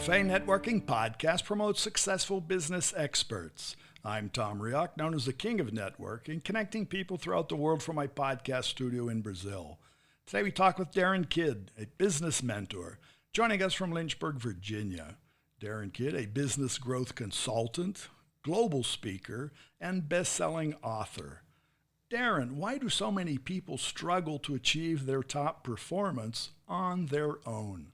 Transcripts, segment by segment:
Café and Networking Podcast promotes successful business experts. I'm Tom Reaoch, known as the King of Networking, connecting people throughout the world from my podcast studio in Brazil. Today we talk with Darin Kidd, a business mentor, joining us from Lynchburg, Virginia. Darin Kidd, a business growth consultant, global speaker, and best-selling author. Darin, why do so many people struggle to achieve their top performance on their own?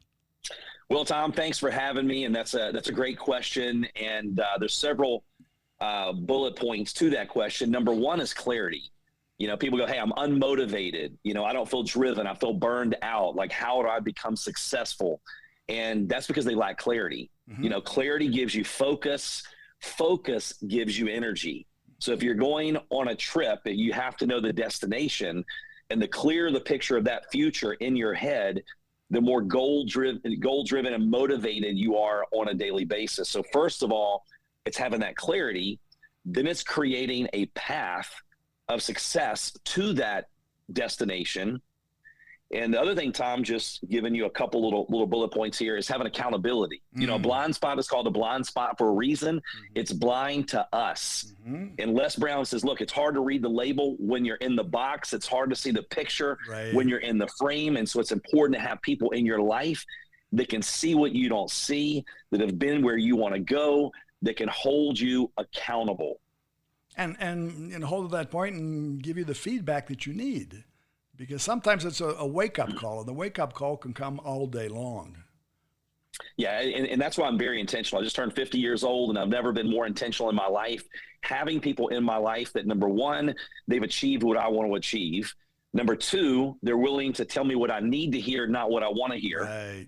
Well, Tom, thanks for having me, and that's a great question. And there's several bullet points to that question. Number one is clarity. People go, "Hey, I'm unmotivated. I don't feel driven. I feel burned out. Like, how do I become successful?" And that's because they lack clarity. Mm-hmm. Clarity gives you focus. Focus gives you energy. So if you're going on a trip, you have to know the destination, and the clearer the picture of that future in your head, the more goal-driven and motivated you are on a daily basis. So first of all, it's having that clarity. Then it's creating a path of success to that destination. And the other thing, Tom, just giving you a couple little bullet points here, is having accountability. A blind spot is called a blind spot for a reason. Mm-hmm. It's blind to us. Mm-hmm. And Les Brown says, look, it's hard to read the label when you're in the box. It's hard to see the picture when you're in the frame. And so it's important to have people in your life that can see what you don't see, that have been where you want to go, that can hold you accountable. And hold to that point and give you the feedback that you need. Because sometimes it's a wake-up call, and the wake-up call can come all day long. Yeah, and that's why I'm very intentional. I just turned 50 years old, and I've never been more intentional in my life. Having people in my life that, number one, they've achieved what I want to achieve. Number two, they're willing to tell me what I need to hear, not what I want to hear. Right.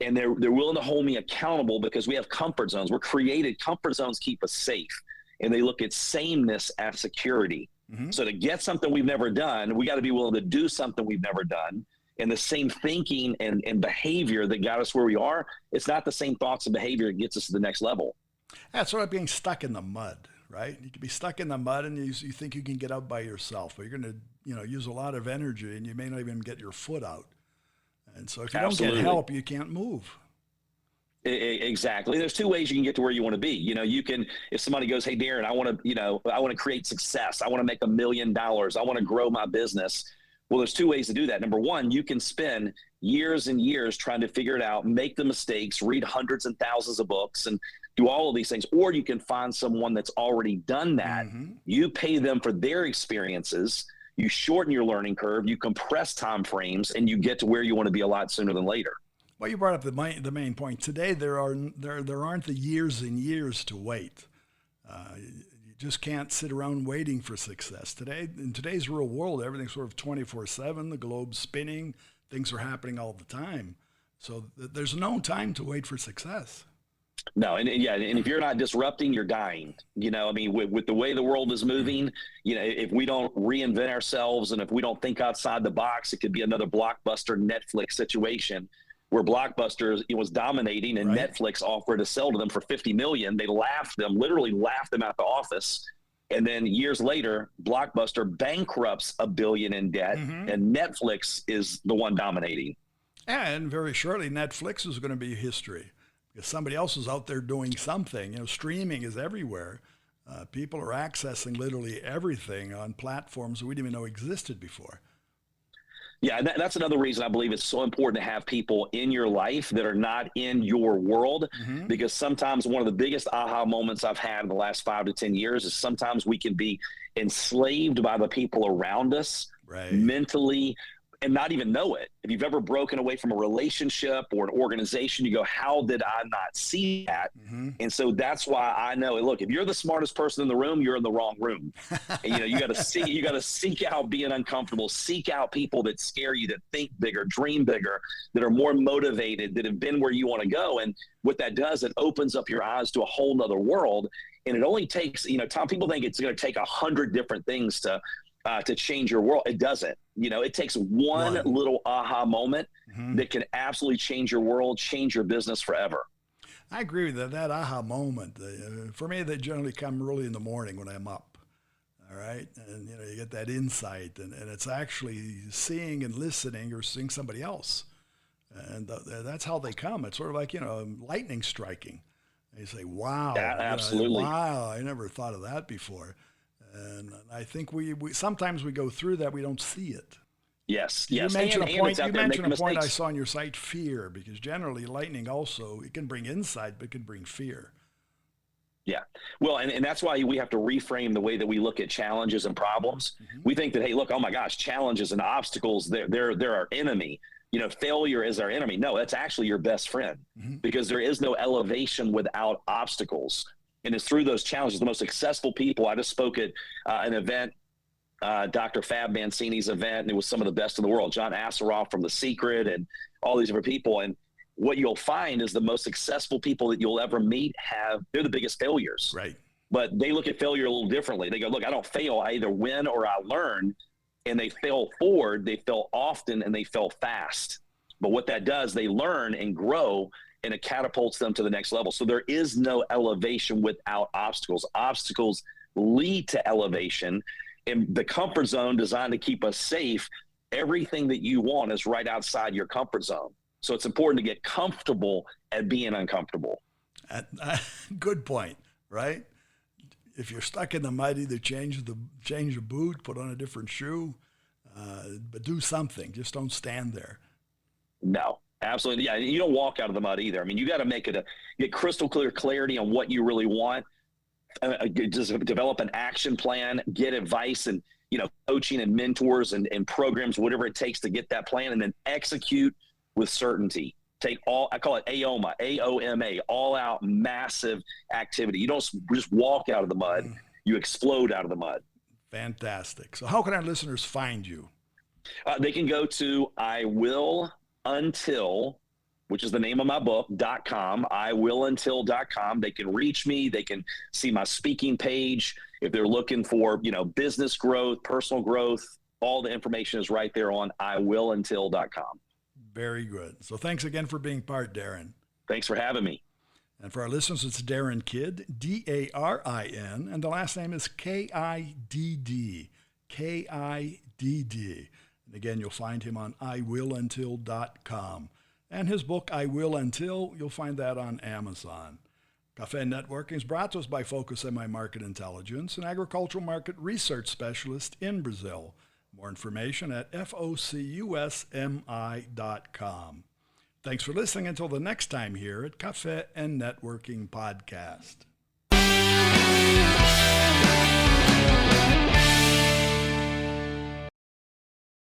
And they're willing to hold me accountable, because we have comfort zones. We're created. Comfort zones keep us safe, and they look at sameness as security. Mm-hmm. So to get something we've never done, we got to be willing to do something we've never done. And the same thinking and behavior that got us where we are, it's not the same thoughts and behavior that gets us to the next level. That's sort of being stuck in the mud, right? You can be stuck in the mud and you think you can get out by yourself, but you're going to use a lot of energy, and you may not even get your foot out. And so if you don't get help, you can't move. Exactly. There's two ways you can get to where you want to be. You can, if somebody goes, "Hey, Darin, I want to create success. I want to make $1 million. I want to grow my business." Well, there's two ways to do that. Number one, you can spend years and years trying to figure it out, make the mistakes, read hundreds and thousands of books, and do all of these things. Or you can find someone that's already done that. Mm-hmm. You pay them for their experiences. You shorten your learning curve. You compress time frames, and you get to where you want to be a lot sooner than later. Well, you brought up the main point. Today, there aren't the years and years to wait. You just can't sit around waiting for success. In today's real world, everything's sort of 24/7. The globe's spinning. Things are happening all the time. So there's no time to wait for success. No, and if you're not disrupting, you're dying. With the way the world is moving, if we don't reinvent ourselves and if we don't think outside the box, it could be another Blockbuster Netflix situation, where Blockbuster was dominating, and Netflix offered to sell to them for $50 million. They literally laughed them out the office. And then years later, Blockbuster bankrupts $1 billion in debt, mm-hmm. and Netflix is the one dominating. And very shortly, Netflix is going to be history, because somebody else is out there doing something. Streaming is everywhere. People are accessing literally everything on platforms we didn't even know existed before. Yeah, that's another reason I believe it's so important to have people in your life that are not in your world, mm-hmm. because sometimes one of the biggest aha moments I've had in the last 5 to 10 years is sometimes we can be enslaved by the people around us mentally and not even know it. If you've ever broken away from a relationship or an organization, you go, "How did I not see that?" Mm-hmm. And so that's why I know, look, if you're the smartest person in the room, you're in the wrong room. And, you got to seek out being uncomfortable, seek out people that scare you, that think bigger, dream bigger, that are more motivated, that have been where you want to go. And what that does, it opens up your eyes to a whole nother world. And it only takes, Tom, people think it's going to take 100 different things to change your world. It doesn't. It takes one little aha moment mm-hmm. that can absolutely change your world, change your business forever. I agree with that aha moment. For me, they generally come early in the morning when I'm up. All right. And, you get that insight, and it's actually seeing and listening or seeing somebody else. And that's how they come. It's sort of like, lightning striking. They say, wow. Yeah, absolutely. Wow, I never thought of that before. And I think we sometimes we go through that, we don't see it. Yes. You mentioned a point mistakes. I saw on your site, fear, because generally lightning also, it can bring insight, but it can bring fear. Yeah. Well, and that's why we have to reframe the way that we look at challenges and problems. Mm-hmm. We think that, hey, look, oh my gosh, challenges and obstacles, they're our enemy. Failure is our enemy. No, that's actually your best friend, mm-hmm. because there is no elevation without obstacles. And it's through those challenges. The most successful people, I just spoke at an event, Dr. Fab Mancini's event, and it was some of the best in the world. John Asseroff from The Secret and all these different people. And what you'll find is the most successful people that you'll ever meet they're the biggest failures. Right. But they look at failure a little differently. They go, look, I don't fail. I either win or I learn. And they fail forward, they fail often, and they fail fast. But what that does, they learn and grow, and it catapults them to the next level. So there is no elevation without obstacles. Obstacles lead to elevation. And the comfort zone designed to keep us safe, everything that you want is right outside your comfort zone. So it's important to get comfortable at being uncomfortable. Good point, right? If you're stuck in the mud, either change the boot, put on a different shoe, but do something. Just don't stand there. No, absolutely. Yeah, you don't walk out of the mud either. I mean, you got to get crystal clear clarity on what you really want. Just develop an action plan, get advice and coaching and mentors and programs, whatever it takes to get that plan, and then execute with certainty. I call it AOMA, AOMA, all out massive activity. You don't just walk out of the mud, you explode out of the mud. Fantastic. So how can our listeners find you? They can go to iwilluntil, which is the name of my book, .com, iwilluntil.com. They can reach me. They can see my speaking page. If they're looking for, business growth, personal growth, all the information is right there on iwilluntil.com. Very good. So thanks again for being part, Darin. Thanks for having me. And for our listeners, it's Darin Kidd, D-A-R-I-N, and the last name is K-I-D-D, K-I-D-D. And again, you'll find him on iwilluntil.com. And his book, I Will Until, you'll find that on Amazon. Café and Networking is brought to us by Focus MI Market Intelligence, an agricultural market research specialist in Brazil. More information at focusmi.com. Thanks for listening until the next time here at Café and Networking Podcast.